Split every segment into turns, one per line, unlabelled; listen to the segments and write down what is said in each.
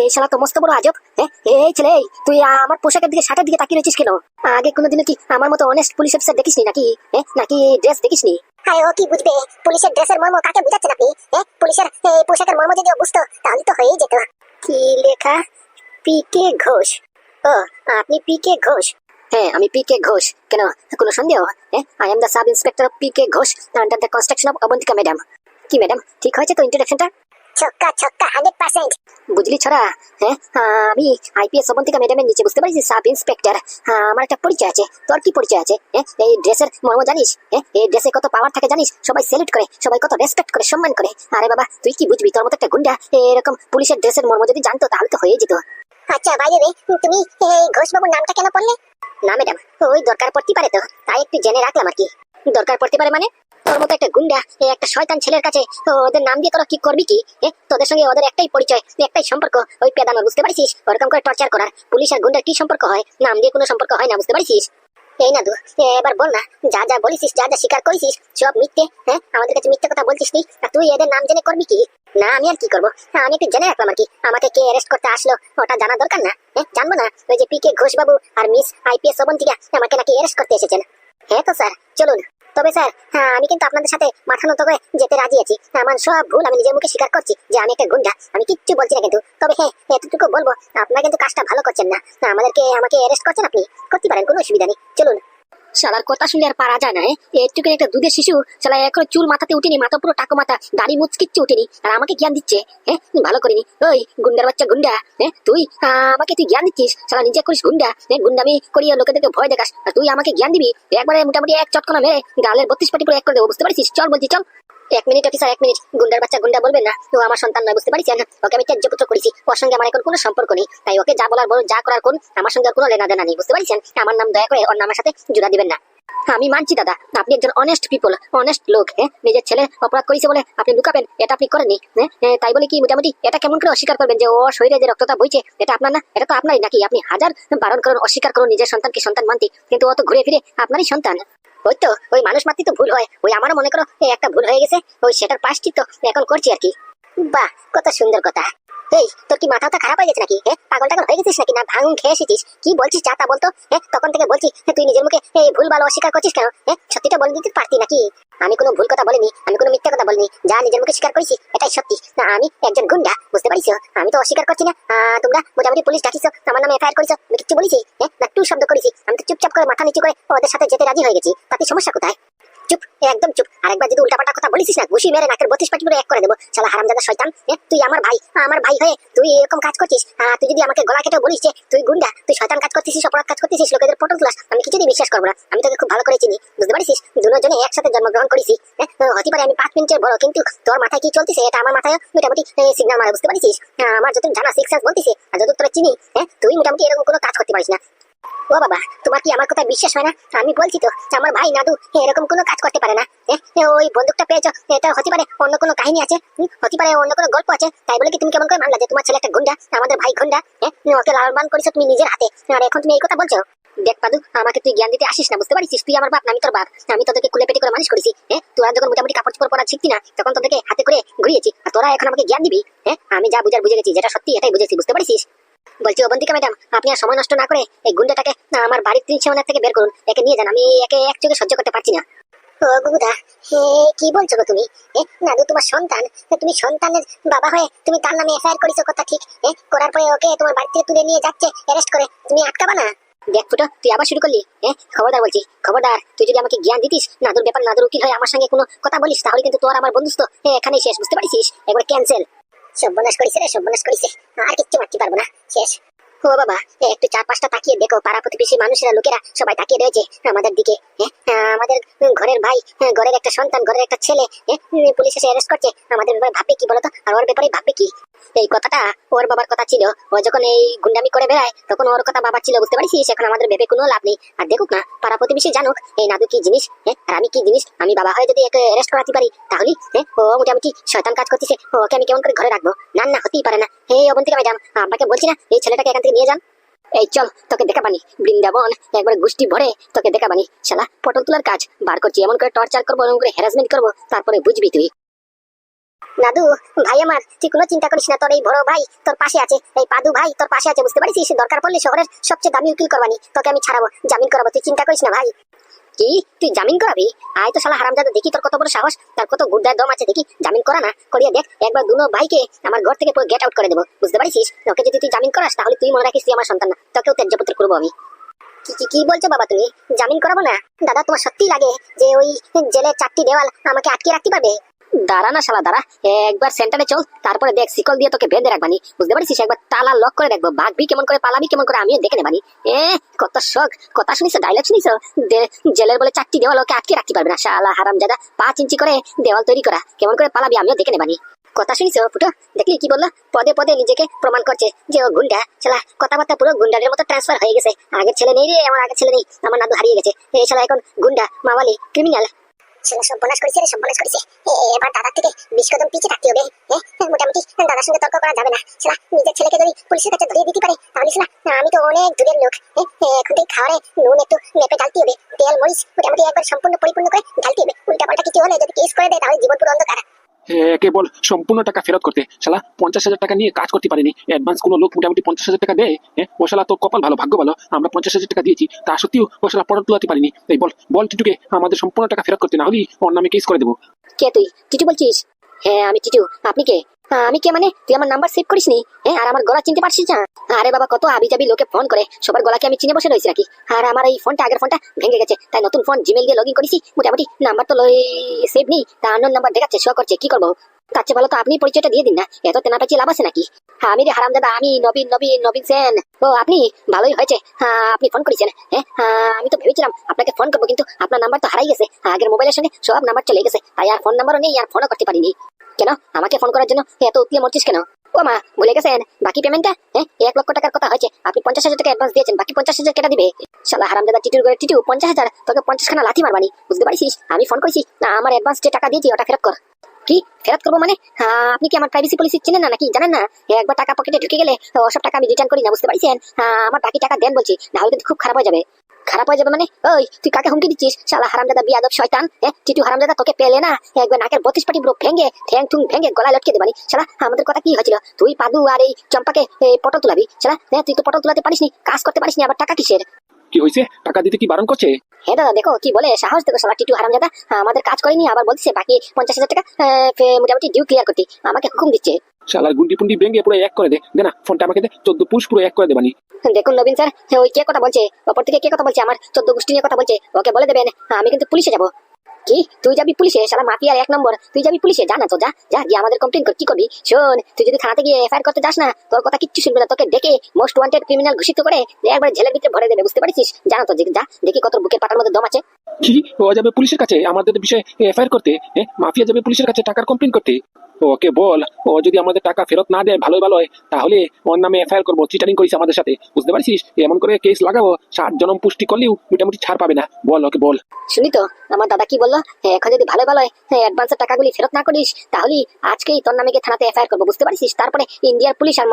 এই শালা তো মস্ত বড় আজব। হ্যাঁ, এই ছেলে, তুই আমার পোশাকের দিকে, শার্টের দিকে তাকিয়ে রয়েছিস কেন? আগে কোনোদিনও কি আমার মতো অনেস্ট পুলিশ অফিসার দেখিসনি নাকি? নাকি ড্রেস দেখিসনি?
হ্যাঁ, ও কি বুঝবে পুলিশের ড্রেসের মর্ম? কাকে বুঝাচ্ছেন আপনি? পুলিশের এই পোশাকের মর্ম যদি ও বুঝতো তাহলে তো হয়েই যেত।
কি লেখা? পিকে ঘোষ। ও, আপনি পিকে ঘোষ? হ্যাঁ, আমি পিকে ঘোষ। কেন, কোনো সন্দেহ? I am the sub inspector P K Ghosh under the construction of Abantika madam. কি ম্যাডাম, ঠিক হয়েছে তো ইন্ট্রোডাকশনটা?
ছক্কা ছক্কা 100%।
বুঝলি ছড়া? হ্যাঁ, আমি আইপিএস অবন্তিকা ম্যাডামের নিচে, বুঝতে পারছিস, সাব ইন্সপেক্টর। আমার একটা পরিচয় আছে। তোর কি পরিচয় আছে? এই ড্রেসের মর্ম জানিস? এই ড্রেসে কত পাওয়ার থাকে জানিস? সবাই সেলুট করে, সবাই কত রেসপেক্ট করে, সম্মান করে। আরে বাবা, তুই কি বুঝবি? তোর মতো একটা গুন্ডা এরকম পুলিশের ড্রেসের মর্ম যদি জানতো তাহলে তো হয়ে যেত।
আচ্ছা বাইরে রে, তুমি এই ঘোষবাবুর নামটা কেন পড়লে?
না ম্যাডাম, ওই দরকার পড়তে পারে তো, তাই একটু জেনে রাখলাম আর কি। দরকার পড়তে পারে মানে? তোর মতো একটা গুন্ডা, একটা শয়তান ছেলের কাছে ওদের নাম দিয়ে তোরা কি করবি কি? তোদের সঙ্গে ওদের একটাই পরিচয়, একটাই সম্পর্ক, ওই পেদানো, বুঝতে পারছিস? ওরকম করে টর্চার করার। পুলিশ আর গুন্ডার কি সম্পর্ক হয়? নাম দিয়ে কোনো সম্পর্ক হয় না, বুঝতে পারছিস? এই না দু, এবার বল না, যা যা বলিস, যা যা স্বীকার করেছিস সব মিথ্যে। আমাদের কাছে মিথ্যে কথা বলছিস তুই, আর তুই এদের নাম জেনে করবি কি? না, আমি আর কি করবো, আমি একটু জেনে রাখলাম আর কি। আমাকে কে অ্যারেস্ট করতে আসলো ওটা জানা দরকার না? জানবো না ওই যে পিকে ঘোষ বাবু আর মিস আইপিএস অবন্তিকা আমাকে নাকি অ্যারেস্ট করতে এসেছেন? হ্যাঁ তো স্যার, চলুন। তবে স্যার, আমি কিন্তু আপনাদের সাথে মাথা নত করে যেতে রাজি আছি। আমার সব ভুল আমি নিজের মুখে স্বীকার করছি যে আমি একটা গুন্ডা, আমি কিচ্ছু বলছি না কিন্তু। তবে হ্যাঁ, এতটুকু বলবো, আপনারা কিন্তু কাজটা ভালো করছেন না। আমাকে অ্যারেস্ট করছেন আপনি, করতে পারেন, কোনো অসুবিধা নেই, চলুন। শালার কথা শুনলে আর পারা যায় না। একটু একটা দুধের শিশু, শালা এখন চুল মাথাতে উঠেনি, মাথা পুরো টাকো মাথা, দাড়ি মুচকিচ্ছে উঠেনি, আর আমাকে জ্ঞান দিচ্ছে। ভালো করিনি। ওই গুন্ডার বাচ্চা গুন্ডা, তুই আমাকে তুই জ্ঞান দিচ্ছিস? শালা নিজে করিস গুন্ডা, গুন্ডামি করিয়ে লোকেদেরকে ভয় দেখাস, আর তুই আমাকে জ্ঞান দিবি? একবারে মোটামুটি এক চটকনা মেরে গালের 32 পাটি পুরো এক করে দেবো, বুঝতে পারছিস? চল বলছি, চল। 1 মিনিট অফিসার, 1 মিনিট। গুন্ডার বাচ্চা গুন্ডা বলবেন না, ও আমার সন্তান নয়, বুঝতে পারছেন? ওকে আমি ত্যায্য পুত্র করেছি, ওর সঙ্গে আমার এখন কোনো সম্পর্ক নেই। তাই ওকে যা বলার বলুন, যা করার করুন, আমার সঙ্গে আর কোনো লেনা দেনা নেই, বুঝতে পারছেন? আমার নাম দয়া করে ওর নামের সাথে জুড়া দিবেন না। আমি মানছি দাদা, আপনি একজন অনেস্ট পিপল, অনেস্ট লোক। নিজের ছেলে অপরাধ করেছে বলে আপনি লুকাবেন, এটা আপনি করেননি। তাই বলে কি মোটামুটি এটা কেমন করে অস্বীকার করবেন যে ও শরীরে যে রক্তটা বইছে এটা আপনার না? এটা তো আপনারই নাকি? আপনি হাজার বারণ করুন, অস্বীকার করুন নিজের সন্তানকে সন্তান মানতে, কিন্তু ও তো ঘুরে ফিরে আপনারই সন্তান। ওই তো, ওই মানুষ মাত্রই তো ভুল হয়, ওই আমারও মনে করো একটা ভুল হয়ে গেছে, ওই সেটার প্রায়শ্চিত্ত এখন করছি আর কি। বাহ, কত সুন্দর কথা। এই, তোর কি মাথাটা খারাপ হয়ে গেছে নাকি? পাগল টাগল হয়ে গেছিস নাকি? না ভাঙ খেয়ে এসেছিস? কি বলছিস যা তা বলতো। তখন থেকে বলছি, তুই নিজের মুখে এই ভুল ভালো অস্বীকার করছিস কেন? সত্যিটা বলে দিতে পারতি নাকি? আমি কোনো ভুল কথা বলিনি, আমি কোনো মিথ্যা কথা বলিনি, যা নিজের মুখে স্বীকার করেছি এটাই সত্যি। না, আমি একজন গুন্ডা, বুঝতে পারিস? আমি তো অস্বীকার করছি না। তোমরা মোটামুটি পুলিশ ডাকিস, আমার নামে এফআইআর করেছো, আমি কিচ্ছু বলেছি? না টু শব্দ করেছি? আমি তো চুপচাপ করে মাথা নিচু করে ওদের সাথে যেতে রাজি হয়ে গেছি, তাতে সমস্যা কোথায়? চুপ, একদম চুপ। আরেকবার যদি উল্টাপাল্টা কথা বলিস না, ঘুষি মেরে নাকের 32 পাটি পুরো এক করে দেবো। শালা হারামজাদা শয়তান, তুই আমার ভাই, আমার ভাই হয়ে তুই এরকম কাজ করছিস? তুই যদি আমাকে গলা কেটে বলিস যে তুই গুন্ডা, তুই শয়তান কাজ করতেছিস, অপরাধ কাজ করতেছিস, লোকেদের পটল তুলাস, আমি কিছুতেই বিশ্বাস করবো না। আমি তোকে খুব ভালো করে চিনি, বুঝতে পারিস? দুজনে একসাথে জন্মগ্রহণ করেছি। হতে পারে আমি 5 মিনিটের বড়, কিন্তু তোর মাথায় কি চলতেছে এটা আমার মাথায় মোটামুটি সিগন্যাল মারে, বুঝতে পারিস? আমার যতটুকু জানা 6 সেন্স বলতেছে, আর যতটুকু তোরা চিনি, তুই মোটামুটি এরকম কোনো কাজ করতে পারিস না। ও বাবা, তোমার কি আমার কথা বিশ্বাস হয় না? আমি বলছি তো, আমার ভাই নাদু এরকম কোনো কাজ করতে পারে না। ওই বন্দুকটা পেয়েছো, এটা হতে পারে অন্য কোনো কাহিনী আছে, হতে পারে অন্য কোনো গল্প আছে। তাই বলে কি তুমি কেমন করে মানলা যে তোমার ছেলে একটা গুন্ডা, আমাদের ভাই গুন্ডা? ওকে লালন পালন করেছো তুমি নিজের হাতে, আর এখন তুমি এই কথা বলছো? দেখ পাদু, আমাকে তুই জ্ঞান দিতে আসিস না, বুঝতে পারিস? তুই আমার বাপ না, আমি তোর বাপ। আমি তোদেরকে কুলে পেটে করে মানুষ করেছি। তোরা যখন মোটামুটি কাপড় চোপড় পরা শিখতি না, তখন তোদেরকে হাতে করে ঘুরিয়েছি, আর তোরা এখন আমাকে জ্ঞান দিবি? আমি যা বুঝার বুঝে গেছি, যেটা সত্যি এটাই বুঝেছি, বুঝতে পারিস? বলছি অবন্তিকা ম্যাডাম, আপনি আর সময় নষ্ট না করে এই গুন্ডাটাকে আমার বাড়ির 3 সীমানা থেকে বের করুন, একে নিয়ে যান, আমি একে এক চোখে সহ্য করতে পারছি না।
ও গুদা, কি বলছো গো তুমি? নাদু তোমার সন্তান, তুমি সন্তানের বাবা হয়ে তুমি তার নামে এফআইআর করেছো, কথা ঠিক। করার পরে ওকে তোমার বাড়ি থেকে তুলে নিয়ে যাচ্ছে অ্যারেস্ট করে, তুমি আটকাবা না?
দেখ ফুটো, তুই আবার শুরু করলি। খবরদার বলছি, খবরদার। তুই যদি আমাকে জ্ঞান দিতিস, নাদুর ব্যাপার নাদুর উকিল হয়ে আমার সঙ্গে কোনো কথা বলিস, তাহলে কিন্তু তোর আমার বন্ধুত্ব এখানেই শেষ, বুঝতে পারিস? একবার ক্যান্সেল।
সর্বনাশ করেছে রে, সর্বনাশ করেছে, আর কিচ্ছু মারতে পারবো না, শেষ।
ও বাবা, একটু 4-5টা তাকিয়ে দেখো, পাড়া প্রতিবেশী মানুষেরা, লোকেরা সবাই তাকিয়ে রয়েছে আমাদের দিকে। আমাদের ঘরের ভাই, ঘরের একটা সন্তান, ঘরের একটা ছেলে পুলিশ এসে অ্যারেস্ট করছে, আমাদের ব্যাপারে ভাববে কি বলতো? আর ওর ব্যাপারে ভাববে কি? এই কথাটা ওর বাবার কথা ছিল, ও যখন এই গুন্ডামি করে বেড়ায় তখন ওর কথা বাবা ছিল, বুঝতে পারিস? এখন আমাদের ভেবে কোনো লাভ নেই। আর দেখুক না, পাড়া প্রতিবেশী জানুক এই নাদু কি জিনিস, আর আমি কি জিনিস। আমি বাবা হয়ে যদি একে অ্যারেস্ট করাতে পারি, তাহলে ও মোটামুটি শয়তান কাজ করতেছে, ওকে আমি কেমন করে ঘরে রাখবো? না না, হতেই পারে না। অবন্তিকা ম্যাডাম, আপনাকে বলছি না এই ছেলেটাকে এখান থেকে নিয়ে যান। এই চল, তোকে দেখা বানি বৃন্দাবন একবার গোষ্ঠী ভরে তোকে দেখা বানি। শালা পটল তোলার কাজ বার করছি, এমন করে টর্চার করবো, এমন করে হ্যারাসমেন্ট করবো, তারপরে বুঝবি তুই। নাদু ভাই আমার, তুই কোনো চিন্তা করিস না, তোর এই বড় ভাই তোর পাশে আছে, এই পাদু ভাই তোর পাশে আছে, বুঝতে পারিস? দরকার পড়লে শহরের সবচেয়ে দামি উকিল করবানি, তোকে আমি ছাড়াবো, জামিন করাবো, তুই চিন্তা করিস না ভাই। কি তুই জামিন করাবি? আয় তো শালা হারামজাদা, দেখি তোর কত বড় সাহস, তার কত গুদ্দার দম আছে, দেখি জামিন করা না করিয়ে দেখ একবার। দুনো ভাইকে আমার ঘর থেকে পুরো গেট আউট করে দেবো, বুঝতে পারিস? ওকে যদি তুই জামিন করাস তাহলে তুই মনে রাখিস তুই আমার সন্তান না, তোকেও ত্যায্যপুত্র করবো আমি। কি কি কি বলছো বাবা তুমি? জামিন করাবো না? দাদা তোমার সত্যি লাগে যে ওই জেলের 4টি দেওয়াল আমাকে আটকে রাখতে পারবে? দাঁড়া না শালা দাঁড়া, একবার সেন্টারে চল, তারপরে দেখ শিকল দিয়ে তোকে বেঁধে রাখবানি, বুঝতে পারিস? একবার তালা লক করে দেখবো, ভাগবি কেমন করে পালাবি কেমন করে আমিও দেখে নেবানি। কত শখ, কথা শুনিস, ডায়লগ শুনিস? জেলের বলে 4টি দেওয়াল ওকে আটকে রাখতে পারবে না, শালা হারামজাদা 5 ইঞ্চি করে দেওয়াল তৈরি করা, কেমন করে পালাবি আমিও দেখে নেবানি। কথা শুনিস ফুটো? দেখলি কি বললো? পদে পদে নিজেকে প্রমাণ করছে যে ও গুন্ডা, শালা কথাবার্তা পুরো গুন্ডাদের মতো ট্রান্সফার হয়ে গেছে। আগের ছেলে নেই রে, আমার আগের ছেলে নেই, আমার নাদু হারিয়ে গেছে, এই শালা এখন গুন্ডা, মাওয়ালি, ক্রিমিনাল।
ছেলে সর্বনাশ করেছে রে, সর্বনাশ করেছে। এবার দাদার থেকে 20 কদম পিছিয়ে থাকতে হবে। মোটামুটি দাদার সঙ্গে তর্ক করা যাবে না। শালা নিজের ছেলেকে যদি পুলিশের কাছে ধরিয়ে দিতে পারে তাহলে শালা আমি তো অনেক দূরের লোক। এখন থেকে খাওয়ারে নুন একটু মেপে ঢালতে হবে, তেল মরিচ মোটামুটি একবার সম্পূর্ণ পরিপূর্ণ করে ঢালতে হবে। উল্টা পাল্টা কিছু হলে যদি কেস করে দেয় তাহলে জীবন পুরো অন্ধকার।
কেবল সম্পূর্ণ টাকা ফেরত করতে শালা 50,000 টাকা নিয়ে কাজ করতে পারিনি। অ্যাডভান্স কোনো লোক মোটামুটি 50,000 টাকা দেয়। ও শালা তো কপাল ভালো, ভাগ্য ভালো, আমরা 50,000 টাকা দিয়েছি, তা সত্ত্বেও ও শালা পড়া তুলাতে পারিনি। এই বল বল টিটুকে আমাদের সম্পূর্ণ টাকা ফেরত করতে, না হলে ওর নামে কেস করে দেবো।
কে তুই? টিটু বলছিস? হ্যাঁ আমি টিটু। আপনি কে? আমি কে মানে? তুই আমার নাম্বার সেভ করিসনি? আর আমার গলা চিনতে পারছিস না? আরে বাবা, কত আবি যাবি লোকে ফোন করে, সবার গলাকে আমি চিনে বসে রয়েছি নাকি? আর আমার এই ফোনটা, আগের ফোনটা ভেঙে গেছে, তাই নতুন ফোন জিমেল দিয়ে লগইন করেছি, মোটামুটি নাম্বার তো সেভ নেই, তা আননোন নাম্বার দেখাচ্ছে, শো করছে, কি করবো? তার চেয়ে ভালো তো আপনি পরিচয়টা দিয়ে দিন না, এত তেনাপেচি লাভ আছে নাকি? আমি রে হারামজাদা, আমি নবীন নবীন নবীন সেন। ও আপনি? ভালোই হয়েছে আপনি ফোন করেছেন। আমি তো ভেবেছিলাম আপনাকে ফোন করবো, কিন্তু আপনার নাম্বার তো হারাই গেছে, আগের মোবাইলের সঙ্গে সব নাম্বার চলে গেছে, তাই আর ফোন নাম্বারও নেই, আর ফোনও করতে পারিনি। কেন আমাকে ফোন করার জন্য এত উতলে মরছিস কেন? ও মা, ভুলে গেছেন বাকি পেমেন্টটা? 1 লক্ষ টাকার কথা হয়েছে, আপনি 50,000 টাকা অ্যাডভান্স দিয়েছেন, বাকি 50,000 কেটে দিবে। শালা হারামজাদা টিটুর করে টিটু 50,000, তোকে 50 খানা লাথি মারবানি, বুঝতে পারিস? আমি ফোন করেছি না, আমার অ্যাডভান্স যে টাকা দিয়েছি ওটা ফেরত কর। কি ফেরত করবো মানে? আপনি কি আমার প্রাইভেসি পলিসি চেনেন না নাকি? জানেন না একবার টাকা পকেটে ঢুকে গেলে ওসব টাকা আমি রিটার্ন করি না, বুঝতে পারছেন? আমার বাকি টাকা দেন বলছি, না হলে কিন্তু খুব খারাপ হয়ে যাবে। খারাপ হয়ে যাবে মানে? ওই তুই কাকে হুমকি দিচ্ছিস? শালা হারামজাদা বিয়াদব শয়তান। টিটু হারামজাদা, তোকে পেলে না একবার নাকের 32 পাটি পুরো ভেঙে ঠ্যাং ঠুং ভেঙে গলায় লটকে দেবানি। শালা আমাদের কথা কি হয়েছিল? তুই পাদু আর এই চম্পাকে পটল তুলাবি। শালা তুই তো পটল তুলাতে পারিসনি, কাজ করতে পারিসনি, আবার টাকা কিসের?
কি হয়েছে? টাকা দিতে কি বারণ করছে?
হ্যাঁ দাদা, দেখো কি বলে, সাহস দেখো শালা টিটু হারামজাদা, আমাদের কাজ করেনি, আবার বলছে বাকি 50,000 টাকা মোটামুটি ডিউ ক্লিয়ার করতে আমাকে হুকুম দিচ্ছে।
শালার গুন্ডি পুন্ডি ভেঙে পুরো এক করে দে না, ফোনটা আমাকে দে, 14 পুরুষ পুরো এক করে দেবানি।
দেখুন নবীন স্যার, ওই কে কথা বলছে, অপর থেকে কে কথা বলছে, আমার 14 গোষ্ঠী নিয়ে কথা বলছে, ওকে বলে দেবেন আমি কিন্তু পুলিশে যাবো। কি তুই যাবি পুলিশে? শালা মাফিয়ার 1 নম্বর, তুই যাবি পুলিশে? জানা তো, যা যা গিয়ে আমাদের কমপ্লেন কর। কি করবি শোন, তুই যদি থানাতে গিয়ে এফআইআর করতে যাস না, তোর কথা কিচ্ছু শুনবে না, তোকে ডেকে মোস্ট ওয়ান্টেড ক্রিমিনাল ঘোষিত করে একবার জেলের ভিতরে ভরে দেবে, বুঝতে পারছিস? জানা তো, যা দেখি কত বুকের পাটার মধ্যে দম আছে।
কি ও যাবে পুলিশের কাছে আমাদের বিষয়ে এফআইআর করতে? মাফিয়া যাবে পুলিশের কাছে টাকার কমপ্লেন করতে? ওকে বল, ও যদি আমাদের টাকা ফেরত না দেয় ভালোই ভালো হয়, তাহলে ওর নামে এফআইআর করবো, চিটারিং করিস আমাদের সাথে, বুঝতে পারছিস? এমন করে কেস লাগাবো, 7 জনম পুষ্টি করলেও মোটামুটি ছাড় পাবে না। বল ওকে বল।
শুনি তো আমার দাদা কি বললো, এখন যদি ভালো ভালো অ্যাডভান্সের টাকাগুলি ফেরত না করিস তাহলে আজকেই তোর নামে গিয়ে থানাতে এফআইআর করবো, বুঝতে পারছিস? তারপরে ইন্ডিয়ার পুলিশ আর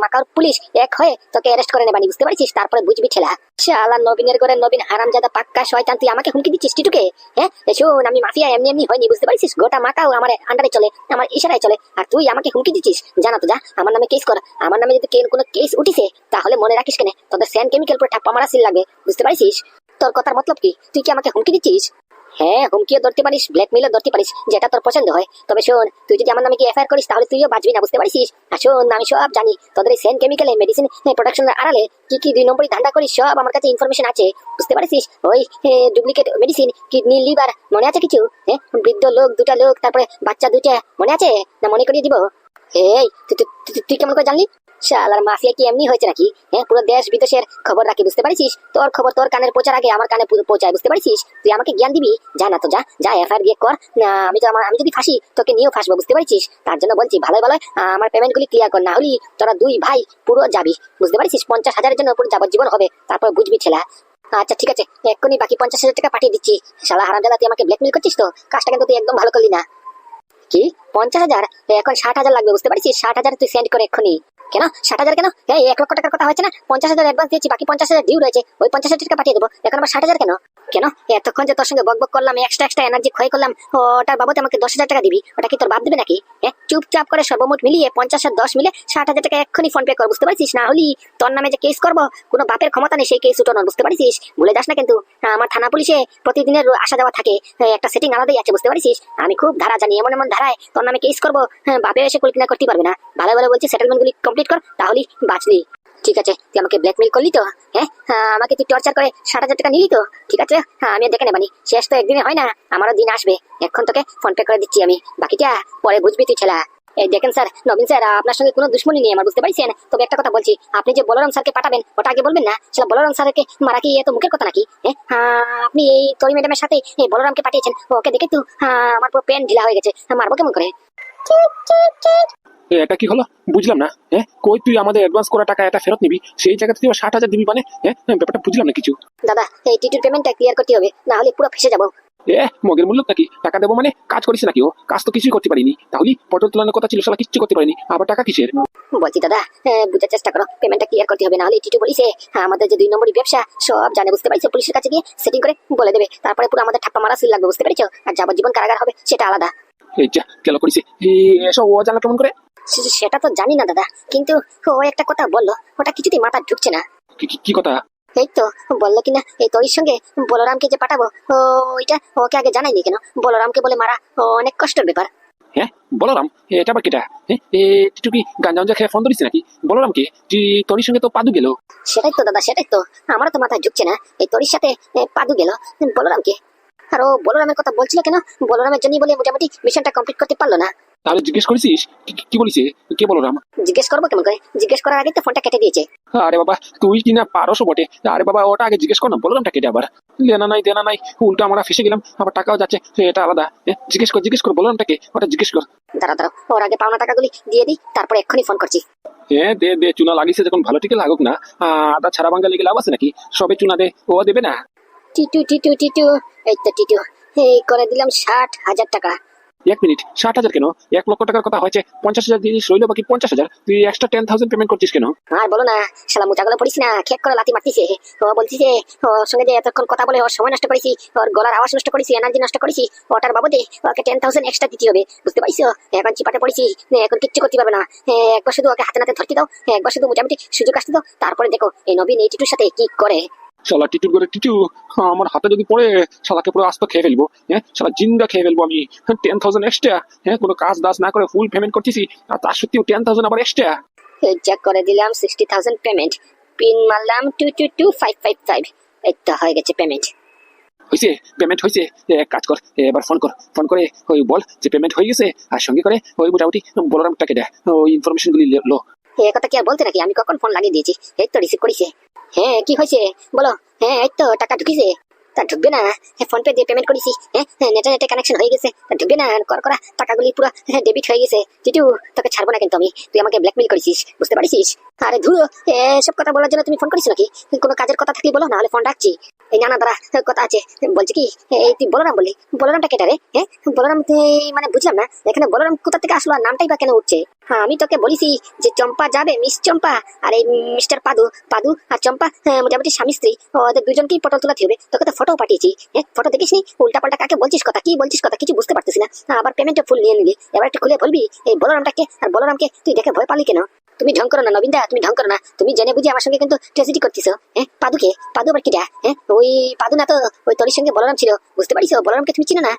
মাকার পুলিশ এক হয়ে তোকে অ্যারেস্ট করে নেবানি, বুঝতে পারছিস? তারপরে বুঝবি ঠেলা। শালা নবীনের ঘরে নবীন হারামজাদা পাক্কা শয়তান, তুই আমাকে হুমকি দিচ্ছিস টিটুকে? শোন, আমি মাফিয়া এমনি এমনি হয়নি, বুঝতে পারছিস? গোটা মাকাও আমার আন্ডারে চলে, আমার ইশারায় চলে, আর তুই আমাকে হুমকি দিচ্ছিস? জানা তো, যা আমার নামে কেস কর। আমার নামে যদি কোনো কেস উঠিছে তাহলে মনে রাখিস কেন, তোদের স্যান কেমিক্যাল পুরো ঠাপ্পা মারা সিল লাগবে, বুঝতে পারছিস? তোর কথার মতলব কি? তুই কি আমাকে হুমকি দিচ্ছিস? হ্যাঁ, হুমকিও ধরতে পারিস, ব্ল্যাকমেইলও ধরতে পারিস, যেটা তোর পছন্দ হয়। তবে শোন, তুই যদি আমার নামে কি এফআইআর করিস তাহলে তুইও বাঁচবি না, বুঝতে পারছিস? আর শোন, আমি সব জানি, তোদের এই সেন কেমিক্যালে মেডিসিন প্রোডাকশনের আড়ালে কি কি 2 নম্বরই ধান্দা করিস, সব আমার কাছে ইনফরমেশন আছে, বুঝতে পারছিস? ওই ডুপ্লিকেট মেডিসিন, কিডনি, লিভার, মনে আছে কিছু? বৃদ্ধ লোক 2টা লোক, তারপরে বাচ্চা 2টা, মনে আছে না? মনে করিয়ে দিব। এই তুই কেমন করে জানলি? শালার মাফিয়া কি এমনি হয়েছে নাকি? পুরো দেশ বিদেশের খবর রাখি, বুঝতে পারছিস? তোর খবর তোর কানের পৌঁছার আগে আমার কানে পৌঁছায়, বুঝতে পারছিস? তুই আমাকে জ্ঞান দিবি? জানা তো, যা এফআইআর দিয়ে কর। আমি যদি ফাঁসি তোকে নিয়েও ফাঁসবো, বুঝতে পারছিস? তার জন্য বলছি ভালো আমার পেমেন্ট গুলি ক্লিয়ার কর, না হলে তোরা 2 ভাই পুরো যাবি, বুঝতে পারছিস? 50,000-এর জন্য পুরো যাবজ্জীবন হবে, তারপর বুঝবি ছেলা। আচ্ছা ঠিক আছে, এক্ষুনি বাকি 50,000 টাকা পাঠিয়ে দিচ্ছি। শালা হারামজাদা, তুই আমাকে ব্ল্যাকমেল করছিস তো? কাজটা কিন্তু তুই একদম ভালো করলি না। কি 50,000? এখন 60,000 লাগবে, বুঝতে পারছিস? 60,000 তুই সেন্ড করে এক্ষুনি। কেন 60,000 কেন? 1 লক্ষ টাকার কথা হচ্ছে না? 50,000 অ্যাডভান্স দিয়েছি, বাকি 50,000 ডিউ রয়েছে, ওই 50,000 টাকা পাঠিয়ে দেবো, এখন আবার 60,000 কেন? কেন এতক্ষণ যে তোর সঙ্গে বকবক করলাম, এক্সট্রা এনার্জি ক্ষয় করলাম, ওটার বাবদ আমাকে 10,000 টাকা দিবি? ওটা কি তোর বাপ দেবে নাকি? চুপচাপ করে সর্বমোট মিলিয়ে 50 আর 10 মিলে 60,000 টাকা এক্ষুনি ফোন পে কর, বুঝতে পারছিস? না হলি তোর নামে যে কেস করবো, কোনো বাপের ক্ষমতা নেই সেই কেস উঠানোর, বুঝতে পারছিস? ভুলে যাস না কিন্তু। আমার থানা পুলিশে প্রতিদিনের আসা যাওয়া থাকে, একটা সেটিং আলাদাই আছে, বুঝতে পারছিস? আমি খুব ধারা জানি, এমন এমন ধারায় তোর নামে কেস করবো, বাপে এসে কল্পনা করতে পারবে না। ভালো ভালো বলছি, সেটেলমেন্ট গুলি কমপ্লিট কর, তাহলেই বাঁচলি। ঠিক আছে, তুই আমাকে ব্ল্যাকমেল করলি তো? আমাকে তুই টর্চার করে 60,000 টাকা নিলি তো? ঠিক আছে, আমি দেখে নেবানি, শেষ তো একদিনে হয় না, আমারও দিন আসবে। এখন তোকে ফোন পে করে দিচ্ছি আমি, বাকিটা পরে বুঝবি তুই ছেলা। এই দেখেন স্যার, নবীন স্যার, আপনার সঙ্গে কোনো দুশ্মনী নেই আমার, বুঝতে পারছেন? তবে একটা কথা বলছি, আপনি যে বলরাম স্যারকে পাঠাবেন ওটা আগে বলবেন না? সেটা বলরাম স্যারকে মারা কি এত মুখের কথা নাকি? আপনি এই তরি ম্যাডামের সাথে এই বলরামকে পাঠিয়েছেন, ওকে দেখে তো আমার পুরো পেন ঢিলা হয়ে গেছে, মারবো কেমন করে?
এটা কি হলো বুঝলাম না। কই তুই আমাদের অ্যাডভান্স করা টাকা এটা ফেরত নিবি, সেই জায়গাতে তুই 60,000 দিবি মানে? ব্যাপারটা বুঝলাম না কিছু।
দাদা, এই টিটির পেমেন্টটা ক্লিয়ার করতে হবে, না হলে পুরো ফেসে যাবো।
মগের মূল্য নাকি টাকা দেবো মানে? কাজ করিস নাকি? ও কাজ তো কিছুই করতে পারিনি, তাহলে পটল তোলানোর কথা ছিল, শালা কিচ্ছু করতে পারিনি, আবার টাকা কিসের?
বলছি দাদা, বুঝার চেষ্টা করো, পেমেন্টটা ক্লিয়ার করতে হবে, না হলে টিটু বলিছে আমাদের যে 2 নম্বরই ব্যবসা সব জানে, বুঝতে পারছো? পুলিশের কাছে গিয়ে সেটিং করে বলে দেবে, তারপরে পুরো আমাদের ঠাপ্পা মারা সিল লাগবে, বুঝতে পেরেছো? আর যাবজ্জীবন কারাগার হবে, সেটা আলাদা।
এই যা কেন করিস এসব? ও জানা কেমন করে?
সেটা তো জানি না দাদা, কিন্তু ও একটা কথা বললো, ওটা কিছুতেই মাথা ঢুকছে না।
কি কথা?
এই তো বললো কিনা এই তোর সঙ্গে বলরামকে যে পাঠাবো, ওইটা ওকে আগে জানাইনি কেন? বলরামকে বলে মারা অনেক কষ্টের ব্যাপার।
বলরাম? এটা আবার কেটা? তুই কি গাঞ্জা খেয়ে ফোন ধরিস নাকি? বলরামকে? তুই তোর সঙ্গে তো পাদু গেল।
সেটাই তো দাদা, সেটাই তো, আমারও তো মাথায় ঢুকছে না। এই তোর সাথে পাদু গেল বলরামকে, আর ও বলরামের কথা বলছিল কেন? বলরামের জন্যই বলে মোটামুটি মিশনটা কমপ্লিট করতে পারলো না।
তাহলে জিজ্ঞেস করেছিস কি বলিছে? কে বলরাম?
জিজ্ঞেস করবো কেমন করে? জিজ্ঞেস করার আগে তো ফোনটা কেটে দিয়েছে।
আরে বাবা, তুই কিনা পারোসও বটে। আরে বাবা, ওটা আগে জিজ্ঞেস কর না, বলরামটা কেটে আবার দেনা নাই উল্টো আমরা ফেসে গেলাম, আবার টাকাও যাচ্ছে, এটা আলাদা। জিজ্ঞেস কর বলরামটাকে, ওটা জিজ্ঞেস কর।
দাঁড়া, ওর আগে পাওনা টাকাগুলি দিয়ে দিই, তারপরে এক্ষুনি ফোন করছি।
দে চুনা লাগিয়েছে যখন, ভালো টিকে লাগুক না। আদা ছাড়া বাঙ্গা লেগে লাভ আছে নাকি? সবে চুনা দে, ও দেবে না।
টিটু, এই তো টিটু, এই করে দিলাম 60,000 টাকা।
1 মিনিট, 60,000 কেন? 1 লক্ষ টাকার কথা হয়েছে, 50,000 দিয়ে রইল বাকি 50,000। তুই এক্সট্রা 10,000 পেমেন্ট করছিস কেন?
আর বলো না, শালা মুচাগুলো পড়িস না, খেক করে লাথি মারতিছে। ও বলছি যে ওর সঙ্গে যে এতক্ষণ কথা বলে ওর সময় নষ্ট করেছি, ওর গলার আওয়াজ নষ্ট করেছি, এনার্জি নষ্ট করেছি, ওটার বাবদে ওকে 10,000 এক্সট্রা দিতে হবে, বুঝতে পারছো? এখন চিপাতে পড়েছি, এখন কিচ্ছু করতে পারবে না। একবার শুধু ওকে হাতে নাতে ধরতে দাও, একবার শুধু মোটামুটি সুযোগ আসতে দাও, তারপরে দেখো এই নবীন এই টিটুর সাথে কি করে।
শালা টিটুর করে টিটু আমার হাতে যদি পড়ে, শালাকে পুরো আস্ত খেয়ে ফেলবো। শালা জিন্দা খেয়ে ফেলবো আমি। 10,000 এক্সট্রা, কোনো কাজ দাস না করে ফুল পেমেন্ট করতেছি, আর তার সত্যিও 10,000 আবার এক্সট্রা।
চেক করে দিলাম 60,000 পেমেন্ট, পিন মারলাম 222555। এই তো হয়ে গেছে পেমেন্ট।
হয়েছে? পেমেন্ট হয়েছে? এক কাজ কর, এবার ফোন করে ওই বল যে পেমেন্ট হয়ে গেছে, আর সঙ্গে করে ওই মোটামুটি বলরামটাকে দেয় ওই ইনফরমেশন গুলি লো।
এই কথা কি আর বলতে নাকি? আমি কখন ফোন লাগিয়ে দিয়েছি, এই তো রিসিভ করেছে। কি হয়েছে বলো? এই তো টাকা ঢুকিছে। তা ঢুকবে না? ফোন পে দিয়ে পেমেন্ট করেছি, নেটে কানেকশন হয়ে গেছে, তা ঢুকবে না? করা টাকাগুলি পুরো ডেবিট হয়ে গেছে। টিটু, তোকে ছাড়বো না কিন্তু আমি, তুই আমাকে ব্ল্যাকমেল করেছিস, বুঝতে পারছিস? আরে ধুরো, এসব কথা বলার জন্য তুমি ফোন করিস নাকি? কোনো কাজের কথা থাকলে বলো, না হলে ফোন রাখছি। এই নানা দাঁড়া, কথা আছে। বলছি কি, এই তুই বলরাম বললি, বলরামটা কেটে রে? বলরাম মানে বুঝলাম না, এখানে বলরাম কোথা থেকে আসলো, আর নামটাই বা কেন উঠছে? আমি তোকে বলিছি যে চম্পা যাবে, মিস চম্পা আর এই মিস্টার পাদু আর চম্পা, মোটামুটি স্বামী স্ত্রী, ওদের দুজনকেই পটল তোলাতে হবে। তোকে তো ফটো পাঠিয়েছি, ফটো দেখিস নি? উল্টা পাল্টা কাকে বলছিস কথা, কি বলছিস কথা কিছু বুঝতে পারতেছি না। আবার পেমেন্টটা ফুল নিয়ে নিলি, এবার একটু খুলে বলবি এই বলরামটাকে, আর বলরামকে তুই দেখে ভয় পালি কেন? তুমি ঢং করো না নবীনদা, তুমি ঢং করো না, তুমি জেনে বুঝি আমার সঙ্গে কিন্তু ট্রেজেডি করতেছো। পাদু আবার কিটা? ওই পাদু না তো, ওই তোর সঙ্গে বলরাম ছিল, বুঝতে পারিস? বলরামকে তুমি চিনো না?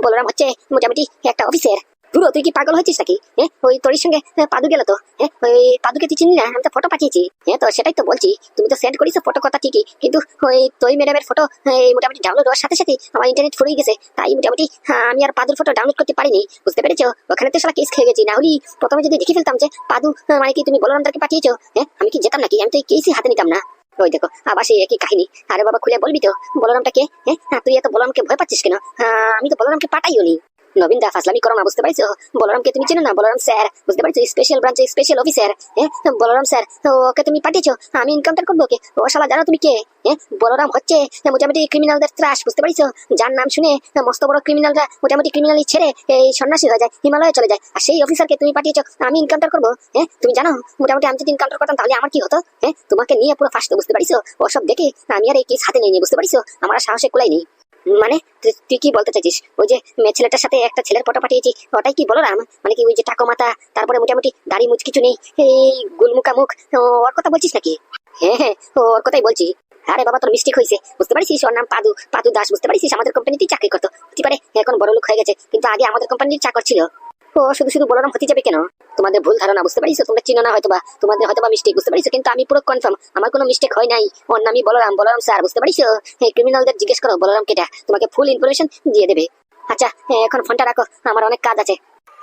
বলরাম হচ্ছে মোটামুটি একটা অফিসের। পুরো তুই কি পাগল হয়েছিস নাকি? ওই তোর সঙ্গে পাদু গেল তো, ওই পাদুকে তুই চিনি না? আমি তো ফটো পাঠিয়েছি। তো সেটাই তো বলছি, তুমি তো সেন্ড করিস ফটো কথা ঠিকই, কিন্তু ওই তোই ম্যাডামের ফটো মোটামুটি ডাউনলোড হওয়ার সাথে সাথে আমার ইন্টারনেট ফুরিয়ে গেছে, তাই মোটামুটি আমি আর পাদুর ফটো ডাউনলোড করতে পারিনি, বুঝতে পেরেছো? ওখানে তো সারা কেস খেয়ে গেছি, না হলে প্রথমে যদি দেখে ফেলতাম যে পাদু মানে কি তুমি বলরামদারকে পাঠিয়েছো, আমি কি যেতাম নাকি? আমি তো এই কেসই হাতে নিতাম না। ওই দেখো আবার সেই একই কাহিনী। আরে বাবা খুলে বলবি তো বলরামটা কে? তুই এত বলরামকে ভয় পাচ্ছিস কেন? আমি তো বলরামকে পাঠাইও নি। নবীন দা ফাজলামি করো না, বুঝতে পারছো? বলরামকে তুমি চেনো না? বলরাম স্যার, বুঝতে পারছো? স্পেশাল ব্রাঞ্চের স্পেশাল অফিসার। হ্যাঁ, বলরাম স্যার, ওকে তুমি পাঠিয়েছো, আমি এনকাউন্টার করবো ওকে। ও শালা, জানো তুমি কে? হ্যাঁ, বলরাম হচ্ছে মোটামুটি ক্রিমিনালদের ত্রাস, বুঝতে পারছো? যার নাম শুনে মস্ত বড় ক্রিমিনালরা মোটামুটি ক্রিমিনালি ছেড়ে এই সন্ন্যাসী হয়ে যায়, হিমালয়ে চলে যায়। আর সেই অফিসারকে তুমি পাঠিয়েছো আমি এনকাউন্টার করবো? হ্যাঁ, তুমি জানো মোটামুটি আমি যদি এনকাউন্টার করতাম তাহলে আমার কি হতো? হ্যাঁ, তোমাকে নিয়ে পুরো ফাঁসতো, বুঝতে পারছো? ওসব দেখে আমি আর এই কেস হাতে নিয়ে, বুঝতে পারছো? আমার আর সাহসে কুলাই নেই। মানে তুই কি বলতে চাইছিস? ওই যে মেয়ে ছেলেটার সাথে একটা ছেলের ফটো পাঠিয়েছি, ওটাই কি বলরাম? মানে কি ওই যে টাকো মাথা, তারপরে মোটামুটি দাড়ি মুচ কিছু নেই, এই গুলমুখা মুখ, ওর কথা বলছিস নাকি? হ্যাঁ হ্যাঁ, ওর কথাই বলছি। আরে বাবা, তোর মিস্টেক হয়েছে, বুঝতে পারছিস? ওর নাম পাদু, পাদু দাস, বুঝতে পারছিস? আমাদের কোম্পানিতেই চাকরি করতো, হতে পারে এখন বড় লোক হয়ে গেছে, কিন্তু আগে আমাদের কোম্পানির চাকর ছিল। ও শুধু শুধু বলরাম হতে যাবে কেন? তোমাদের ভুল ধারণা, বুঝতে পারছো? তোমরা চিনো না হয়তোবা, তোমাদের হয়তোবা মিস্টেক, বুঝতে পারছো? কিন্তু আমি পুরো কনফার্ম, আমার কোনো মিস্টেক হয় নাই। ওর নামই বলরাম, বলরাম স্যার, বুঝতে পারছো? এই ক্রিমিনালদের জিজ্ঞেস করো বলরাম কেটা, তোমাকে ফুল ইনফরমেশন দিয়ে দেবে। আচ্ছা, এখন ফোনটা রাখো, আমার অনেক কাজ আছে।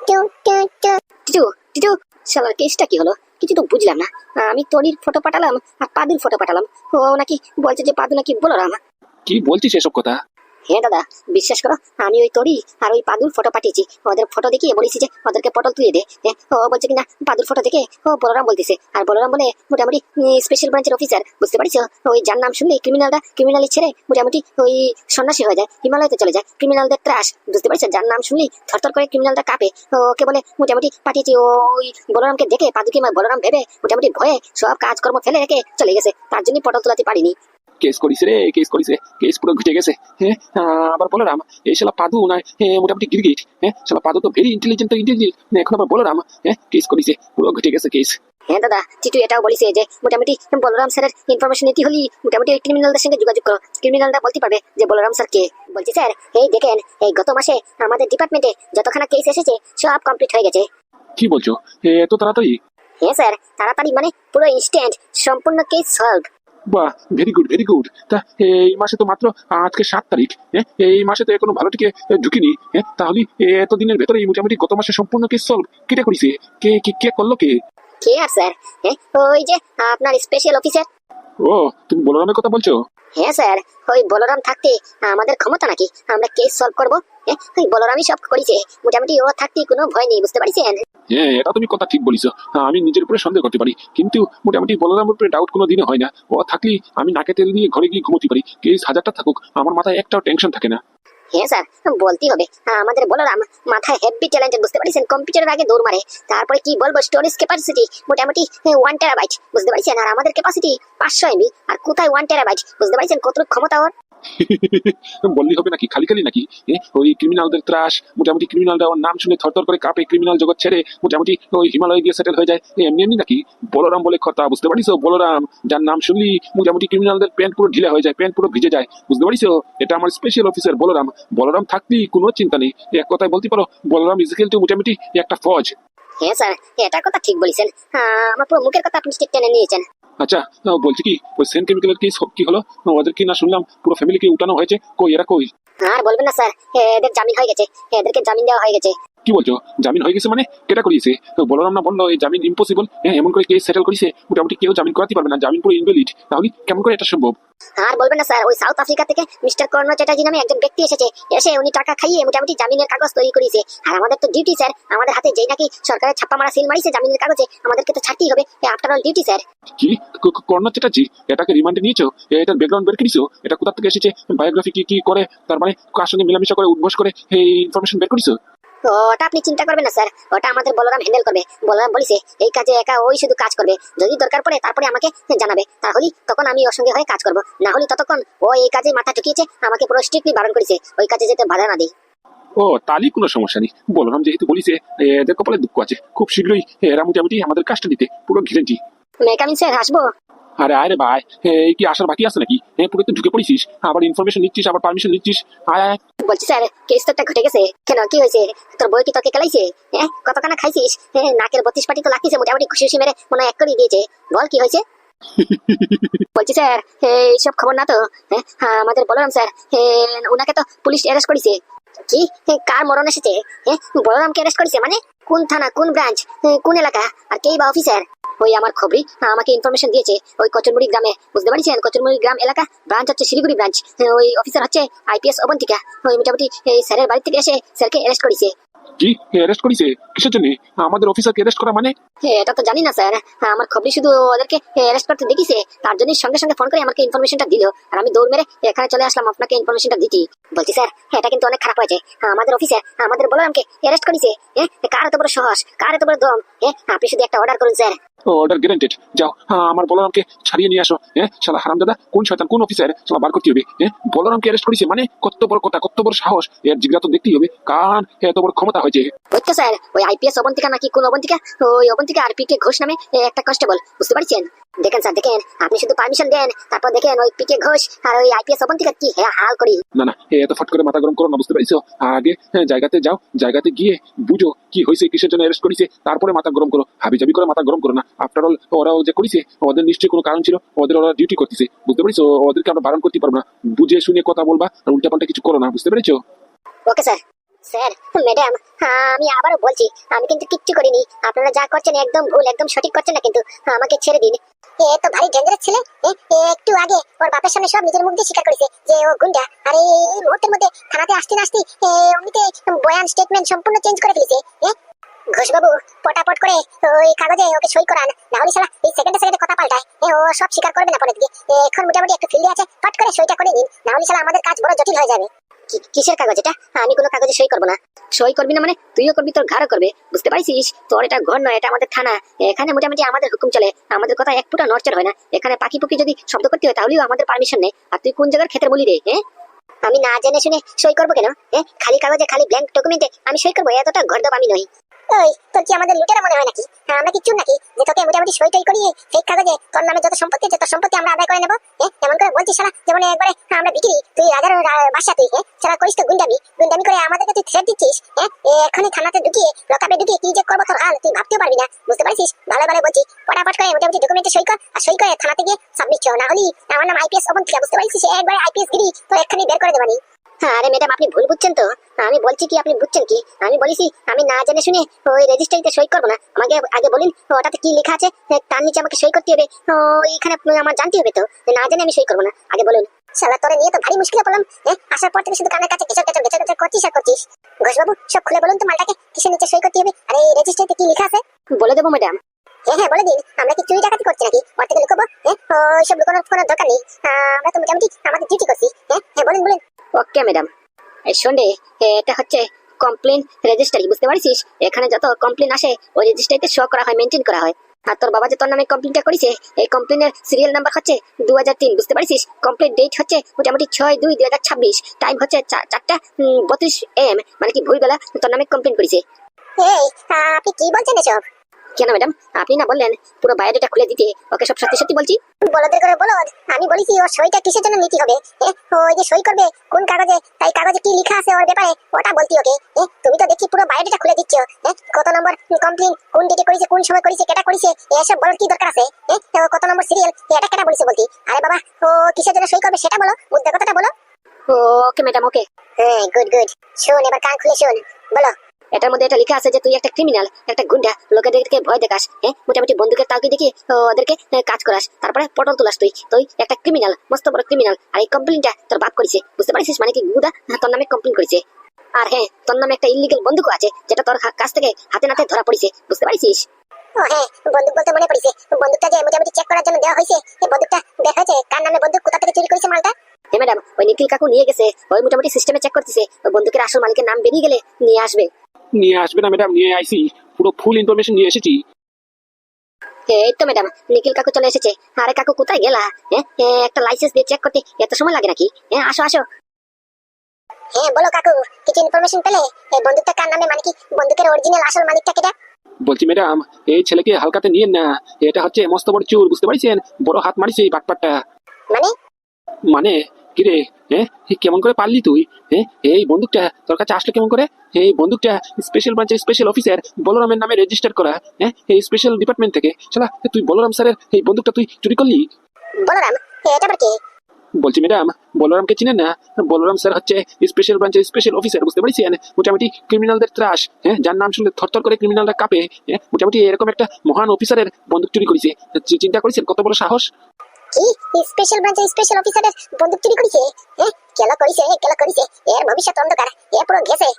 টু টু টু।
টিটু, টিটু, শালার কেসটা কি হলো? কিছু তো বুঝলাম না। আমি তনির ফটো পাঠালাম আর পাদুর ফটো পাঠালাম, ও নাকি বলছে যে পাদু নাকি বলরাম।
কি বলছিস এসব কথা?
হ্যাঁ দাদা, বিশ্বাস করো, আমি ওই তরি আর ওই পাদুর ফটো পাঠিয়েছি, ওদের ফটো দেখিয়ে বলেছি যে ওদেরকে পটল তুলে দে। ও বলছে কিনা পাদুর ফটো দেখে ও বলরাম বলতেছে, আর বলরাম বলে মোটামুটি স্পেশাল ব্রাঞ্চের অফিসার, বুঝতে পারছো? ওই যার নাম শুনলে ক্রিমিনালি ছেড়ে মোটামুটি ওই সন্ন্যাসী হয়ে যায়, হিমালয়তে চলে যায়, ক্রিমিনালদের ত্রাস, বুঝতে পারছো? যার নাম শুনলি থরথর করে ক্রিমিনালটা কাঁপে, ওকে বলে মোটামুটি পাঠিয়েছি। ওই বলরামকে দেখে পাদুকে বলরাম ভেবে মোটামুটি ভয়ে সব কাজকর্ম ফেলে রেখে চলে গেছে, তার জন্য পটল তোলাতে পারিনি।
কেস করিস রে, কেস করিস রে, কেস পুরো ঘুটে গেছে। হ্যাঁ, আবার বলরাম, এই শালা পাদু না মোটামুটি গিরগিট। হ্যাঁ, শালা পাদু তো ভেরি ইন্টেলিজেন্ট, এখন আবার বলরাম। হ্যাঁ, কেস করিস, পুরো ঘুটে গেছে কেস।
হ্যাঁ দাদা, টিটু এটাও বলিছে যে মোটামুটি বলরাম স্যারের ইনফরমেশন নিতে হলে মোটামুটি ওই ক্রিমিনালদের সঙ্গে যোগাযোগ করো, ক্রিমিনালরা বলতে পারবে যে বলরাম স্যার কে। বলছি স্যার, এই দেখেন, এই গত মাসে আমাদের ডিপার্টমেন্টে যতখানা কেস এসেছে সব কমপ্লিট হয়ে গেছে।
কি বলছো? এত তাড়াতাড়ি?
হ্যাঁ স্যার, তাড়াতাড়ি মানে পুরো ইনস্ট্যান্ট, সম্পূর্ণ কেস সলভ।
বাহ, ভেরি গুড, ভেরি গুড। তা এই মাসে তো মাত্র আজকে 7 তারিখ। হ্যাঁ, এই মাসে তো এখনো ভালো থেকে ঢুকিনি। হ্যাঁ, তাহলে এতদিনের ভেতরে মোটামুটি গত মাসে সম্পূর্ণ কেস সলভ কেটে করিছে? কে কে কে করলো কে?
কে আর স্যার? হ্যাঁ, ওই যে আপনার স্পেশাল অফিসার।
ও, তুমি বলরামের কথা বলছো?
হ্যাঁ স্যার, ওই বলরাম থাকতে আমাদের ক্ষমতা নাকি আমরা কেস সলভ করবো? হ্যাঁ, ওই বলরামই সব করেছে, মোটামুটি ও থাকতে কোনো ভয় নেই, বুঝতে পারছেন?
হ্যাঁ, এটা তুমি কথা ঠিক বলিছো। আমি নিজের উপরে সন্দেহ করতে পারি, কিন্তু মোটামুটি বলরামের উপরে ডাউট কোনো দিনে হয় না। ও থাকলে আমি নাকে তেল দিয়ে ঘরে গিয়ে ঘুমোতে পারি, কেস হাজারটা থাকুক, আমার মাথায় একটাও টেনশন থাকে না।
হ্যাঁ স্যার, বলতেই হবে, আমাদের বলরাম মাথায় হেভি ট্যালেন্টেড, বুঝতে পারছেন? কম্পিউটারের আগে দৌড় মারে। তারপরে কি বলবো, স্টোরেজ ক্যাপাসিটি মোটামুটি 1 টেরাবাইট, বুঝতে পারছেন? আর আমাদের ক্যাপাসিটি 500 MB, আর কোথায় 1 টেরাবাইট, বুঝতে পারছেন কত ক্ষমতা ওর?
বললি হবে নাকি খালি খালি নাকি? ওই ক্রিমিনালদের ত্রাস, মোটামুটি ক্রিমিনালরা ওর নাম শুনে থরথর করে কাঁপে, ক্রিমিনাল জগৎ ছেড়ে মোটামুটি ওই হিমালয়ে গিয়ে সেটেল হয়ে যায়, এমনি এমনি নাকি? বলরাম বলে কথা, বুঝতে পারিস? বলরাম, যার নাম শুনলি মোটামুটি ক্রিমিনালদের প্যান্ট পুরো ঢিলা হয়ে যায়, প্যান্ট পুরো ভিজে যায়, বুঝতে পারিস? এটা আমার স্পেশাল অফিসার বলরাম। বলরাম থাকলি কোনো চিন্তা নেই, এক কথায় বলতে পারো বলরাম ইজিক্যাল টু মোটামুটি একটা ফৌজ।
হ্যাঁ স্যার, এটা কথা ঠিক বলেছেন। আমার পুরো মুখের কথা আপনি ঠিক টেনে নিয়েছেন।
আচ্ছা, বলছি কি, ওই সেন্ট কেমিক্যালের কেস কি হলো? ওদের কি না শুনলাম পুরো ফ্যামিলিকে উঠানো হয়েছে, কই এরা কই?
আর বলবেন না স্যার, এদের জামিন হয়ে গেছে, এদেরকে জামিন দেওয়া হয়ে গেছে।
কি বলছো? জামিন হয়ে গেছে মানে? কেটা করিয়েছে? বলরাম না বললো এই জামিন ইম্পসিবল, এমন করে কেস সেটেল করেছে মোটামুটি কেউ জামিন করাতে পারবে না, জামিন পুরো ইনভ্যালিড। তাহলে কেমন করে এটা সম্ভব?
আর বলবেন না স্যার, ওই সাউথ আফ্রিকা থেকে মিস্টার কর্ণ চ্যাটার্জি নামে একজন ব্যক্তি এসেছে, এসে উনি টাকা খাইয়ে মোটামুটি জামিনের কাগজ তৈরি করেছে। আর আমাদের তো ডিউটি স্যার, আমাদের হাতে যেই নাকি সরকারের ছাপ্পা মারা সিল মারিছে জামিনের কাগজে, আমাদেরকে তো ছাড়তেই হবে, আফটার অল ডিউটি স্যার।
কি কর্ণ চ্যাটার্জি এটাকে রিমান্ডে নিয়েছো? এটার ব্যাকগ্রাউন্ড বের করেছো? এটা কোথা থেকে এসেছে, বায়োগ্রাফি কি কি করে, তার মানে কার সঙ্গে মেলামেশা করে উদ্ঘোষ করে এই ইনফরমেশন বের করেছো?
ওটা আপনি চিন্তা করবেন না স্যার, ওটা আমাদের বলরাম হ্যান্ডেল করবে। বলরাম বলিছে এই কাজে একা ওই শুধু কাজ করবে, যদি দরকার পড়ে তারপরে আমাকে জানাবে, তাহলে তখন আমি ওর সঙ্গে হয়ে কাজ করব, না হলে ততক্ষণ ও এই কাজে মাথা ঠুকিয়েছে, আমাকে পুরো স্ট্রিক্টলি বারণ করেছে ওই কাজে যেতে বাধা না দিই।
ও, তাহলে কোনো সমস্যা নেই। বলরাম যেহেতু বলিছে, এদের কপালে দুঃখ আছে, খুব শীঘ্রই এরা মোটামুটি আমাদের কাজটা দিতে পুরো ঘিরেছি।
মেকামিন স্যার, আসবো?
আরে আরে ভাই, এই কি আসার বাকি আছে নাকি? পুরো তো ঢুকে পড়েছিস, আবার ইনফরমেশন নিচ্ছিস, আবার পারমিশন নিচ্ছিস। আয় আয়।
বলছি স্যার, কেস তো একটা ঘটে গেছে। কেন, কি হয়েছে? তোর বই কি তোকে খেলাইছে? হ্যাঁ, কতখানা খাইছিস? হ্যাঁ, নাকের 32 পাটি তো লাগতেছে, মোটামুটি খুশি খুশি মেরে মনে হয় এক করে দিয়েছে। বল কি হয়েছে? বলছি স্যার, এইসব খবর না তো? হ্যাঁ, আমাদের বলরাম স্যার, ওনাকে তো পুলিশ অ্যারেস্ট করেছে। কি? কার মরণ এসেছে? বলরামকে অ্যারেস্ট করেছে মানে? কোন থানা, কোন ব্রাঞ্চ, কোন এলাকা, আর কেই বা অফিসার? ওই আমার খবরি আমাকে ইনফরমেশন দিয়েছে ওই কচুরমুড়ি গ্রামে, বুঝতে পারছেন, কচুরমুড়ি গ্রাম এলাকা, ব্রাঞ্চ হচ্ছে শিলিগুড়ি ব্রাঞ্চ। ওই অফিসার হচ্ছে আইপিএস অবন্তিকা, ওই মোটামুটি এই স্যারের বাড়ি থেকে এসে স্যারকে অ্যারেস্ট করেছে।
কি অ্যারেস্ট করেছে? কিসের জন্য আমাদের অফিসারকে অ্যারেস্ট করা মানে?
এটা তো জানি না স্যার, আমার খবরি শুধু ওদেরকে অ্যারেস্ট করতে দেখিছে, তার জন্য সঙ্গে সঙ্গে ফোন করে আমাকে ইনফরমেশনটা দিল, আর আমি দৌড় মেরে এখানে চলে আসলাম আপনাকে ইনফরমেশনটা দিতে। বলছি স্যার, এটা কিন্তু অনেক খারাপ হয়েছে, আমাদের অফিসার আমাদের বলরামকে অ্যারেস্ট করেছে। কার এত বড় সাহস, কার এত বড় দম? আপনি শুধু একটা অর্ডার করুন স্যার।
Order guaranteed. যাও, আমার বলরামকে ছাড়িয়ে নিয়ে আসো। শালা হারামজাদা, কোন শয়তান, কোন অফিসার, শালা বার করতে হবে। বলরামকে অ্যারেস্ট করেছে মানে কত বড় কথা, কত বড় সাহস, এর জিগরা তো দেখতেই হবে, কারণ এত বড় ক্ষমতা হয়েছে।
ওই তো স্যার, ওই আইপিএস অবন্তিকা নাকি কোন অবন্তিকা, ওই অবন্তিকা আর পিকে ঘোষ নামে একটা কনস্টেবল, বুঝতে পারছেন? দেখেন স্যার, দেখেন, আপনি শুধু পারমিশন দেন, তারপর দেখেন ওই পিকে ঘোষ আর ওই আইপিএস অবন্তিকা কি হাল করি।
না না, এত ফট করে মাথা গরম করো না, বুঝতে পারছো? আগে জায়গাতে যাও, জায়গাতে গিয়ে বুঝো কি হয়েছে, কিসের জন্য অ্যারেস্ট করেছে, তারপরে মাথা গরম করো। হাবিজাবি করে মাথা গরম করো না। আফটার অল ওরাও যে করেছে, ওদের নিশ্চয়ই কোনো কারণ ছিল, ওরা ডিউটি করতেছে, বুঝতে পারছো? ওদেরকে আমরা বারণ করতে পারবো না। বুঝে শুনে কথা বলবা, আর উল্টাপাল্টা কিছু করো না, বুঝতে পেরেছো?
Okay sir. স্যার, ম্যাডাম, আমি আবারও বলছি, আমি কিন্তু কিচ্ছু করিনি, আপনারা যা করছেন একদম ভুল, একদম সঠিক করছেন না, কিন্তু আমাকে ছেড়ে দিন।
এ তো ভারী ডেঞ্জারাস ছেলে। একটু আগে ওর বাপের সামনে সব নিজের মুখ দিয়ে স্বীকার করেছে যে ও গুন্ডা, আর এই মুহূর্তের মধ্যে থানাতে আসতে না আসতে অমনিতে বয়ান স্টেটমেন্ট সম্পূর্ণ চেঞ্জ করে ফেলেছে। ঘোষবাবু, পটাপট করে ওই কাগজে ওকে সই করান, না হলে শালা এই সেকেন্ডে সেকেন্ডে কথা পাল্টায়। ও সব স্বীকার করবে না পরে দিকে। এখন মোটামুটি একটু ফিল্ডে আছে, ফট করে সইটা করে নিন, না হলে শালা আমাদের কাজ বড় জটিল হয়ে যাবে।
কিসের কাগজ এটা? আমি কোনো কাগজে সই করবো না। সই করবি না মানে তুইও করবি, তোর ঘাড়ও করবে, বুঝতে পারছিস? তোর এটা ঘর নয়, এটা আমাদের থানা, এখানে মোটামুটি আমাদের হুকুম চলে, আমাদের কথা এক ফুটা নড়চড় হয় না। এখানে পাখি পুকি যদি শব্দ করতে হয় তাহলেও আমাদের পারমিশন নেই। আর তুই কোন জায়গার ক্ষেত্রে বলি রে?
আমি না জেনে শুনে সই করবো কেন? খালি কাগজে, খালি ব্ল্যাঙ্ক ডকুমেন্টে আমি সই করবো? এতটা গর্দব আমি নই। ওই, তোর কি আমাদের লুটেরা মনে হয় নাকি? আমরা কি চুর নাকি যে তোকে মোটামুটি সই টই করিয়ে ফেক কাগজে তোর নামে যত সম্পত্তি আছে তোর সম্পত্তি আমরা আদায় করে নেবো? এমন করে বলছিস শালা যেমন একবারে আমরা বিক্রি, তুই রাজার বাদশা, তুই শালা করিস তো গুন্ডামি, গুন্ডামি করে আমাদেরকে তুই থ্রেট দিচ্ছিস। এখনই থানাতে ঢুকিয়ে লকআপে ঢুকিয়ে কি যে করবো তোর হাল তুই ভাবতেও পারবি না, বুঝতে পারছিস? ভালো ভালো বলছি, ফটাফট করে মোটামুটি ডকুমেন্টে সই কর, আর সই করে থানাতে গিয়ে সাবমিট কর, না হলে আমার নাম আইপিএস অবন্তিকা, বুঝতে পারছিস? একবারে আইপিএস গিরি তোর এক্ষুনি বের করে দেবানি।
আরে ম্যাডাম, আপনি ভুল বুঝছেন তো। আমি বলছি কি, আপনি বুঝছেন কি? আমি বলেছি আমি না জেনে শুনে ওই রেজিস্ট্রিতে সই করবো না। আমাকে আগে বলুন ওটাতে কি লেখা আছে, তার নিচে আমাকে সই করতে হবে। এইখানে আমার জানতে হবে তো, না জেনে আমি সই করবো না। আগে বলুন।
শালা তোরে নিয়ে তো ভারী মুশকিলে পড়লাম। আসার পর থেকে শুধু কানের কাছে গেচর গেচর গেচর গেচর করছিস আর করছিস। ঘোষবাবু, সব খুলে বলুন তো মালটাকে, কিসের নিচে সই করতে হবে, আর এই রেজিস্ট্রিতে কি লেখা আছে?
বলে দেবো ম্যাডাম।
হ্যাঁ বলে দিন। আমরা কি চুরি ডাকাতি করছি নাকি? ওর থেকে লুকোবো? ওইসব লুকানোর কোনো দরকার নেই, আমরা তো মোটামুটি আমাদের ডিউটি করছি। হ্যাঁ বলুন বলুন।
Okay madam. এই শোনে, এটা হচ্ছে কমপ্লেন রেজিস্ট্রি, বুঝতে পারছিস? এখানে যত কমপ্লেন আসে ওই রেজিস্ট্রিতে শো করা হয়, মেনটেন করা হয়। আর তোর বাবা যে তোর নামে কমপ্লেনটা করেছে, এই কমপ্লেনের সিরিয়াল নাম্বার হচ্ছে 2003, বুঝতে পারছিস? কমপ্লেন ডেট হচ্ছে মোটামুটি 6/2/2026, টাইম হচ্ছে 4:32 AM, মানে কি ভোরবেলা তোর নামে কমপ্লেন করেছে।
এই, আপনি কি বলছেন এসব?
কেন ম্যাডাম, আপনি না বললেন পুরো বায়োডাটা খুলে দিতে? ওকে সব সত্যি সত্যি বলছি।
বলদের করে বলদ, আমি বলেছি ওর সইটা কিসের জন্য নিতে হবে, ওই যে সই করবে কোন কাগজে, তাই কাগজে কি লেখা আছে ওর ব্যাপারে ওটা বলতি ওকে। তুমি তো দেখি পুরো বায়োডাটা খুলে দিচ্ছ। কত নম্বর কমপ্লেন, কোন ডেটে করেছে, কোন সময় করেছে, কেটা করেছে, এসব বলার কি দরকার আছে? কত নম্বর সিরিয়াল, এটা কেটা বলেছে বলতি? আরে বাবা, ও কিসের জন্য সই করবে সেটা বলো, বুদ্ধ কথাটা বলো।
ওকে ম্যাডাম, ওকে।
হ্যাঁ, গুড গুড। শোন, এবার কান খুলে শোন, বলো।
এটার মধ্যে এটা লেখা আছে যে তুই একটা ক্রিমিনাল, একটা গুন্ডা, লোকেদেরকে ভয় দেখাস, মোটামুটি বন্দুকের তালকি দেখিয়ে ওদেরকে কাজ করাস, তারপরে পটল তুলাস। তুই তুই একটা ক্রিমিনাল, মস্ত বড় ক্রিমিনাল। আর এই কমপ্লেনটা তোর বাপ করেছে, বুঝতে পারছিস? মানে কি গুদা তোর নামে কমপ্লেন করেছে। আর হ্যাঁ, তোর নামে একটা ইলিগাল বন্দুকও আছে, যেটা তোর কাছ থেকে হাতে নাতে ধরা পড়েছে, বুঝতে পারছিস?
ও হ্যাঁ, বন্দুক বলতে মনে পড়েছে। বন্দুকটা যে মোটামুটি চেক করার জন্য দেওয়া হয়েছে, এই বন্দুকটা দেখা হয়েছে কার নামে বন্দুক, কোথা থেকে চুরি করেছে মালটা?
হ্যাঁ ম্যাডাম, ওই নিখিল কাকু নিয়ে গেছে, ওই মোটামুটি সিস্টেমে চেক করতেছে। ওই বন্দুকের আসল মালিকের নাম বেরিয়ে গেলে নিয়ে আসবে।
নিয়ে আসবে না ম্যাডাম, নিয়ে আইসি, পুরো ফুল ইনফরমেশন নিয়ে এসেছি।
এই তো ম্যাডাম, নিখিল কাকু চলে এসেছে। আরে কাকু, কোথায় গেলা? একটা লাইসেন্স দিয়ে চেক করতে এত সময় লাগে নাকি? আসো আসো।
হ্যাঁ বলো কাকু, কিছু ইনফরমেশন পেলে? এই বন্দুকটা কার নামে, মানে কি বন্দুকের অরিজিনাল আসল মালিকটা কেটা?
বলছি ম্যাডাম, এই ছেলেকে হালকাতে নিয়েন না, এটা হচ্ছে মস্ত বড় চোর, বুঝতে পারছেন? বড় হাত মারিছে এই বাটপাটটা।
মানে?
মানে কিরে, কেমন করে পারলি তুই? এই বন্দুকটা তোর কাছে আসলো কেমন করে? এই বন্দুকটা স্পেশাল ব্রাঞ্চের স্পেশাল অফিসার বলরামের নামে রেজিস্টার করা, এই স্পেশাল ডিপার্টমেন্ট থেকে। শালা তুই বলরাম স্যারের এই বন্দুকটা তুই চুরি করলি?
বলরাম? এটা আবার কে?
বলছি ম্যাডাম, বলরামকে চিনেন না? বলরাম স্যার হচ্ছে স্পেশাল ব্রাঞ্চের স্পেশাল অফিসার, বুঝতে পারছেন? মোটামুটি ক্রিমিনালদের ত্রাস, হ্যাঁ, যার নাম শুনলে থরথর করে ক্রিমিনালরা কাঁপে। হ্যাঁ, মোটামুটি এরকম একটা মহান অফিসারের বন্দুক চুরি করেছে। চিন্তা করেছেন কত বড় সাহস?
কি স্পেশাল ব্রাঞ্চের স্পেশাল অফিসারের বন্দুক চুরি করেছে? কেলা করেছে এর ভবিষ্যৎ অন্ধকার, এ পুরো ঘেসে।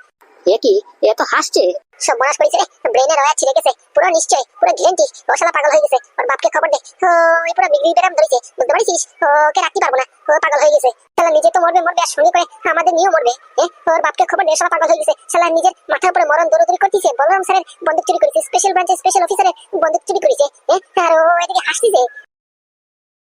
এ কি, এ তো হাসছে।
সব বনাশ করেছে রে, ব্রেনের ওয়্যার ছিঁড়ে গেছে পুরো, নিশ্চয় পুরো ঘেন্টি। ও শালা পাগল হয়ে গেছে, ওর বাপকে খবর দে। ওই পুরো বিগড়ি বেরাম ধরেছে, বুঝতে পারছিস? ওকে রাখতে পারবো না, ও পাগল হয়ে গেছে। শালা নিজে তো মরবে আর সঙ্গে করে আমাদের নিয়েও মরবে। ওর বাপকে খবর দে, শালা পাগল হয়ে গেছে। শালা নিজের মাথার উপরে মরণ দৌড়দৌড়ি করতেছে, বলরাম স্যারের বন্দুক চুরি করেছে, স্পেশাল ব্রাঞ্চের স্পেশাল অফিসারের বন্দুক চুরি করেছে। আর ও এদিকে হাসতেছে।